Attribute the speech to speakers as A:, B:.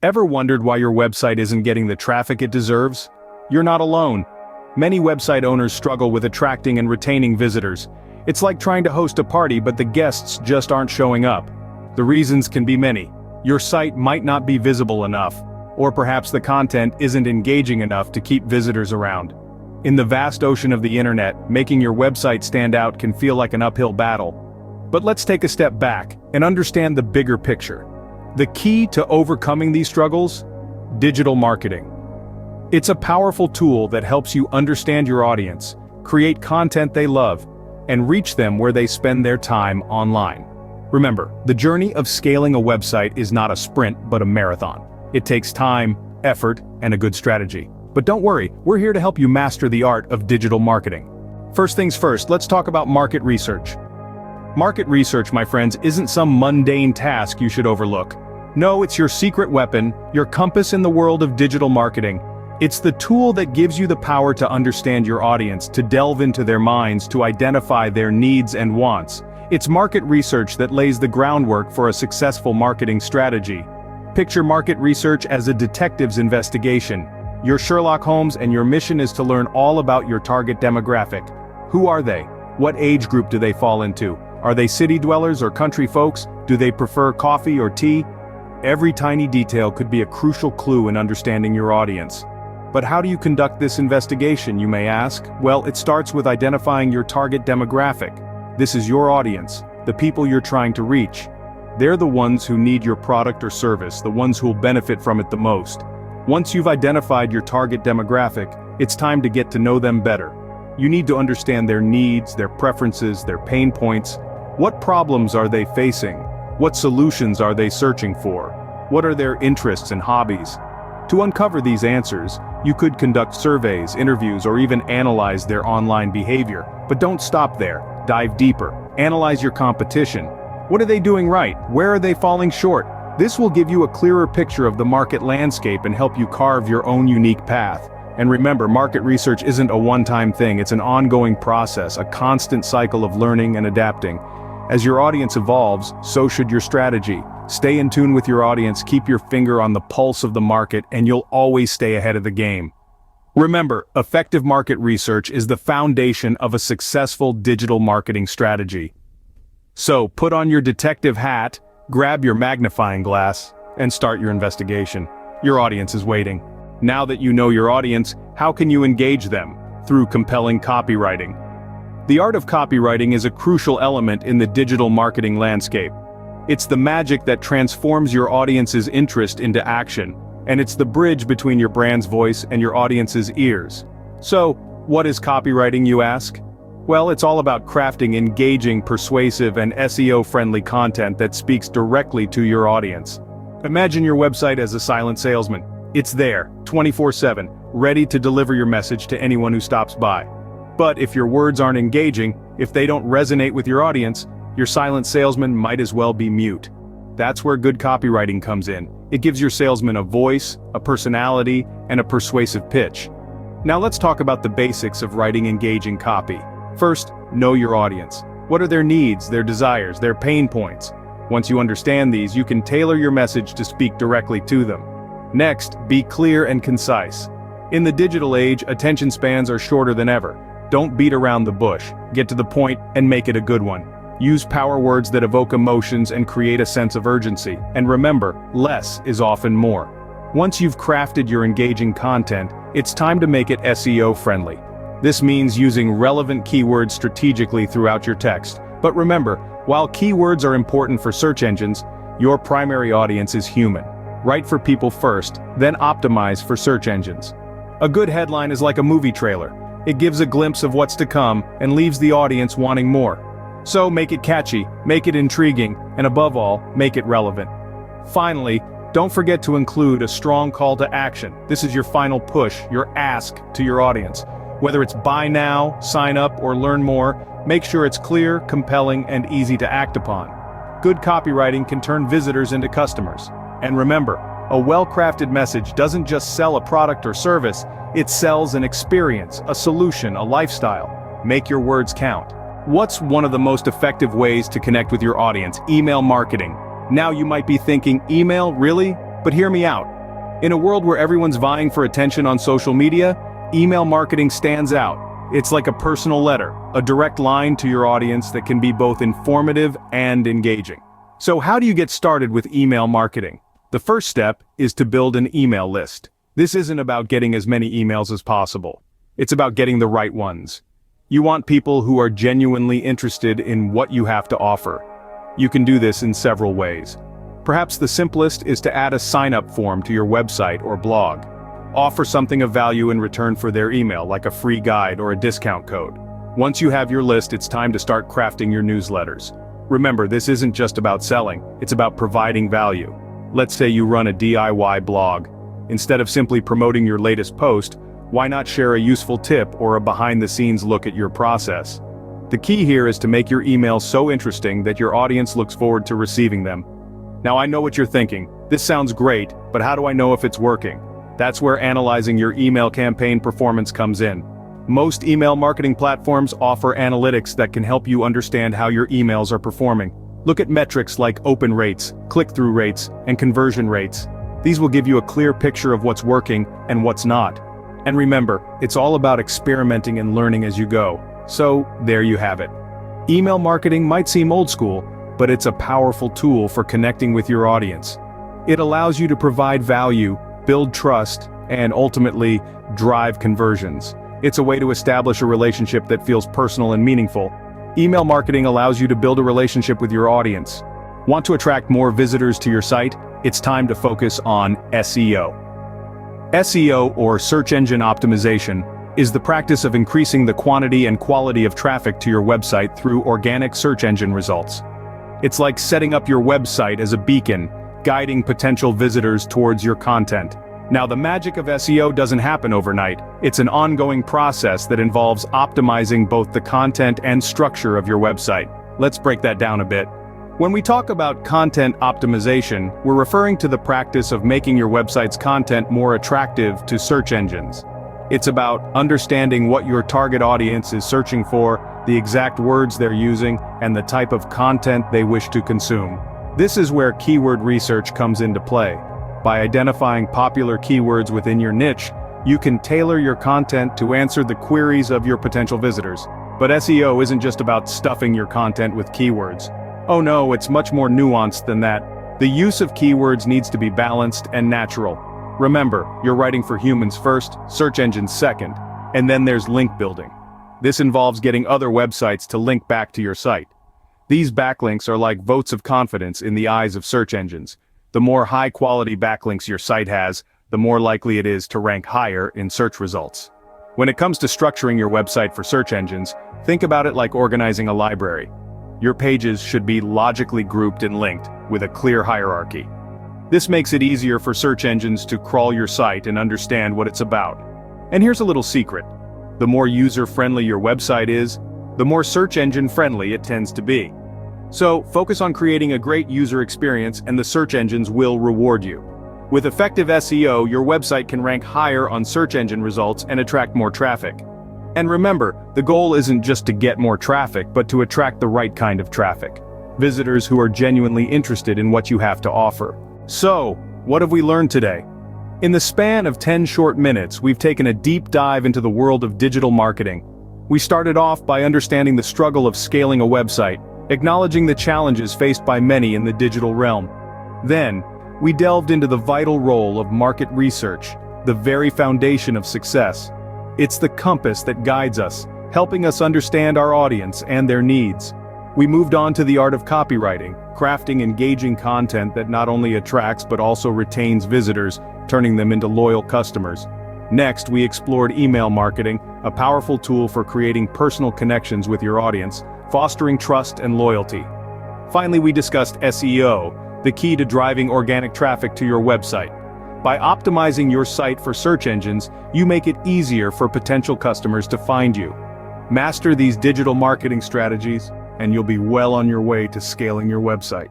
A: Ever wondered why your website isn't getting the traffic it deserves? You're not alone. Many website owners struggle with attracting and retaining visitors. It's like trying to host a party but the guests just aren't showing up. The reasons can be many. Your site might not be visible enough, or perhaps the content isn't engaging enough to keep visitors around. In the vast ocean of the internet, making your website stand out can feel like an uphill battle. But let's take a step back and understand the bigger picture. The key to overcoming these struggles? Digital marketing. It's a powerful tool that helps you understand your audience, create content they love, and reach them where they spend their time online. Remember, the journey of scaling a website is not a sprint but a marathon. It takes time, effort, and a good strategy. But don't worry, we're here to help you master the art of digital marketing. First things first, let's talk about market research. Market research, my friends, isn't some mundane task you should overlook. No, it's your secret weapon, your compass in the world of digital marketing. It's the tool that gives you the power to understand your audience, to delve into their minds, to identify their needs and wants. It's market research that lays the groundwork for a successful marketing strategy. Picture market research as a detective's investigation. You're Sherlock Holmes and your mission is to learn all about your target demographic. Who are they? What age group do they fall into? Are they city dwellers or country folks? Do they prefer coffee or tea? Every tiny detail could be a crucial clue in understanding your audience. But how do you conduct this investigation, you may ask? Well, it starts with identifying your target demographic. This is your audience, the people you're trying to reach. They're the ones who need your product or service, the ones who will benefit from it the most. Once you've identified your target demographic, it's time to get to know them better. You need to understand their needs, their preferences, their pain points. What problems are they facing? What solutions are they searching for? What are their interests and hobbies? To uncover these answers, you could conduct surveys, interviews, or even analyze their online behavior. But don't stop there. Dive deeper. Analyze your competition. What are they doing right? Where are they falling short? This will give you a clearer picture of the market landscape and help you carve your own unique path. And remember, market research isn't a one-time thing, it's an ongoing process, a constant cycle of learning and adapting. As your audience evolves, so should your strategy. Stay in tune with your audience, keep your finger on the pulse of the market, and you'll always stay ahead of the game. Remember, effective market research is the foundation of a successful digital marketing strategy. So, put on your detective hat, grab your magnifying glass, and start your investigation. Your audience is waiting. Now that you know your audience, how can you engage them? Through compelling copywriting. The art of copywriting is a crucial element in the digital marketing landscape. It's the magic that transforms your audience's interest into action, and it's the bridge between your brand's voice and your audience's ears. So, what is copywriting, you ask? Well, it's all about crafting engaging, persuasive, and SEO-friendly content that speaks directly to your audience. Imagine your website as a silent salesman. It's there, 24/7, ready to deliver your message to anyone who stops by. But if your words aren't engaging, if they don't resonate with your audience, your silent salesman might as well be mute. That's where good copywriting comes in. It gives your salesman a voice, a personality, and a persuasive pitch. Now let's talk about the basics of writing engaging copy. First, know your audience. What are their needs, their desires, their pain points? Once you understand these, you can tailor your message to speak directly to them. Next, be clear and concise. In the digital age, attention spans are shorter than ever. Don't beat around the bush. Get to the point and make it a good one. Use power words that evoke emotions and create a sense of urgency. And remember, less is often more. Once you've crafted your engaging content, it's time to make it SEO friendly. This means using relevant keywords strategically throughout your text. But remember, while keywords are important for search engines, your primary audience is human. Write for people first, then optimize for search engines. A good headline is like a movie trailer. It gives a glimpse of what's to come and leaves the audience wanting more. So make it catchy, make it intriguing, and above all, make it relevant. Finally, don't forget to include a strong call to action. This is your final push, your ask to your audience. Whether it's buy now, sign up, or learn more, make sure it's clear, compelling, and easy to act upon. Good copywriting can turn visitors into customers. And remember, a well-crafted message doesn't just sell a product or service, it sells an experience, a solution, a lifestyle. Make your words count. What's one of the most effective ways to connect with your audience? Email marketing. Now you might be thinking, email, really? But hear me out. In a world where everyone's vying for attention on social media, email marketing stands out. It's like a personal letter, a direct line to your audience that can be both informative and engaging. So how do you get started with email marketing? The first step is to build an email list. This isn't about getting as many emails as possible. It's about getting the right ones. You want people who are genuinely interested in what you have to offer. You can do this in several ways. Perhaps the simplest is to add a sign-up form to your website or blog. Offer something of value in return for their email, like a free guide or a discount code. Once you have your list, it's time to start crafting your newsletters. Remember, this isn't just about selling, it's about providing value. Let's say you run a DIY blog. Instead of simply promoting your latest post, why not share a useful tip or a behind-the-scenes look at your process? The key here is to make your emails so interesting that your audience looks forward to receiving them. Now I know what you're thinking, this sounds great, but how do I know if it's working? That's where analyzing your email campaign performance comes in. Most email marketing platforms offer analytics that can help you understand how your emails are performing. Look at metrics like open rates, click-through rates, and conversion rates. These will give you a clear picture of what's working and what's not. And remember, it's all about experimenting and learning as you go. So, there you have it. Email marketing might seem old school, but it's a powerful tool for connecting with your audience. It allows you to provide value, build trust, and ultimately, drive conversions. It's a way to establish a relationship that feels personal and meaningful. Email marketing allows you to build a relationship with your audience. Want to attract more visitors to your site? It's time to focus on SEO. SEO, or search engine optimization, is the practice of increasing the quantity and quality of traffic to your website through organic search engine results. It's like setting up your website as a beacon, guiding potential visitors towards your content. Now, the magic of SEO doesn't happen overnight. It's an ongoing process that involves optimizing both the content and structure of your website. Let's break that down a bit. When we talk about content optimization, we're referring to the practice of making your website's content more attractive to search engines. It's about understanding what your target audience is searching for, the exact words they're using, and the type of content they wish to consume. This is where keyword research comes into play. By identifying popular keywords within your niche, you can tailor your content to answer the queries of your potential visitors. But SEO isn't just about stuffing your content with keywords. Oh no, it's much more nuanced than that. The use of keywords needs to be balanced and natural. Remember, you're writing for humans first, search engines second, and then there's link building. This involves getting other websites to link back to your site. These backlinks are like votes of confidence in the eyes of search engines. The more high-quality backlinks your site has, the more likely it is to rank higher in search results. When it comes to structuring your website for search engines, think about it like organizing a library. Your pages should be logically grouped and linked, with a clear hierarchy. This makes it easier for search engines to crawl your site and understand what it's about. And here's a little secret. The more user-friendly your website is, the more search engine-friendly it tends to be. So, focus on creating a great user experience and the search engines will reward you. With effective SEO, your website can rank higher on search engine results and attract more traffic. And remember, the goal isn't just to get more traffic, but to attract the right kind of traffic. Visitors who are genuinely interested in what you have to offer. So, what have we learned today? In the span of 10 short minutes, we've taken a deep dive into the world of digital marketing. We started off by understanding the struggle of scaling a website, acknowledging the challenges faced by many in the digital realm. Then, we delved into the vital role of market research, the very foundation of success. It's the compass that guides us, helping us understand our audience and their needs. We moved on to the art of copywriting, crafting engaging content that not only attracts but also retains visitors, turning them into loyal customers. Next, we explored email marketing, a powerful tool for creating personal connections with your audience, fostering trust and loyalty. Finally, we discussed SEO, the key to driving organic traffic to your website. By optimizing your site for search engines, you make it easier for potential customers to find you. Master these digital marketing strategies, and you'll be well on your way to scaling your website.